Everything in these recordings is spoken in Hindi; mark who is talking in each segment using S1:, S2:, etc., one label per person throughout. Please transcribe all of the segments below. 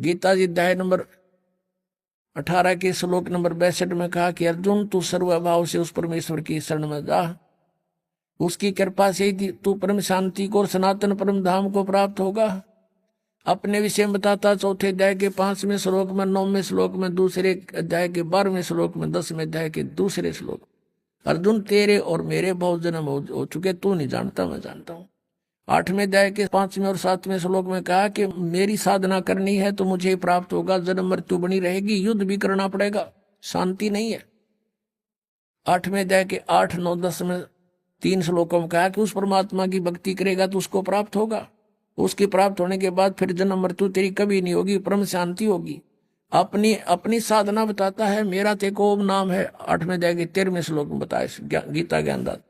S1: गीता जी अध्याय नंबर 18 के श्लोक नंबर 62 में कहा कि अर्जुन तू सर्वभाव से उस परमेश्वर की शरण में जा, उसकी कृपा से ही तू परम शांति को और सनातन परम धाम को प्राप्त होगा। अपने विषय में बताता चौथे अध्याय के 5वें श्लोक में, 9वें श्लोक में, दूसरे अध्याय के 12वें श्लोक में, 10वें अध्याय के दूसरे श्लोक। अर्जुन तेरे और मेरे बहुत जन्म हो चुके, तू नहीं जानता, मैं जानता हूं। 8वें अध्याय के 5वें और 7वें श्लोक में कहा कि मेरी साधना करनी है तो मुझे प्राप्त होगा, जन्म मृत्यु बनी रहेगी, युद्ध भी करना पड़ेगा, शांति नहीं है। 8वें अध्याय के 8, 9, 10 में 3 श्लोकों में कहा कि उस परमात्मा की भक्ति करेगा तो उसको प्राप्त होगा। उसकी प्राप्त होने के बाद फिर जन्म मृत्यु तेरी कभी नहीं होगी, परम शांति होगी। अपनी अपनी साधना बताता है, मेरा तेको ओम नाम है। 8वें अध्याय के 13वें श्लोक में बताया गीता ज्ञानदाता।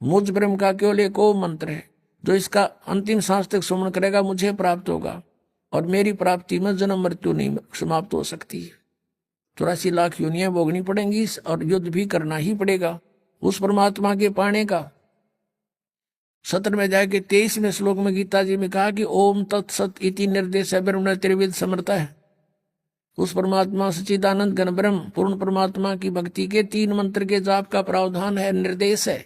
S1: मुझ ब्रह्म का केवल एक ओम मंत्र है, जो इसका अंतिम सांस तक सुमन करेगा मुझे प्राप्त होगा, और मेरी प्राप्ति में जन्म मृत्यु नहीं समाप्त हो सकती है। 84 लाख योनियां भोगनी पड़ेंगी और युद्ध भी करना ही पड़ेगा उस परमात्मा के पाने का। 17वें अध्याय के 23वें श्लोक में गीता जी में कहा कि ओम तत्सत इति निर्देश ब्रह्म त्रिविध समर्था है। उस परमात्मा सच्चिदानंद घन ब्रह्म पूर्ण परमात्मा की भक्ति के 3 मंत्र के जाप का प्रावधान है, निर्देश है।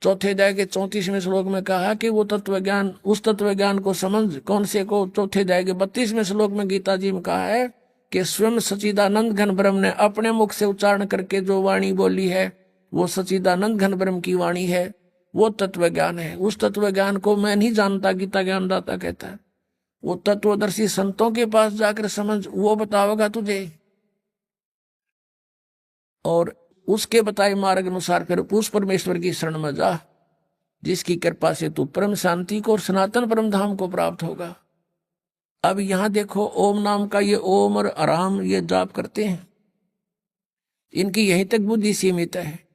S1: चौथे अध्याय के 34वें श्लोक में कहा कि वो तत्व ज्ञान, उस तत्व ज्ञान को समझ, कौन से को? चौथे अध्याय के 32वें श्लोक में गीता जी में कहा है कि स्वयं सच्चिदानंद घन ब्रह्म ने अपने मुख से उच्चारण करके जो वाणी बोली है वो सच्चिदानंद घन ब्रह्म की वाणी है, वो तत्व ज्ञान है। उस तत्व ज्ञान को मैं नहीं जानता, गीता ज्ञानदाता कहता है। वो तत्वदर्शी संतों के पास जाकर समझ, वो बताओगा तुझे, और उसके बताए मार्ग अनुसार फिर उस परमेश्वर की शरण में जा, जिसकी कृपा से तू परम शांति को और सनातन परम धाम को प्राप्त होगा। अब यहां देखो, ओम नाम का ये ओम और आराम ये जाप करते हैं, इनकी यहीं तक बुद्धि सीमित है।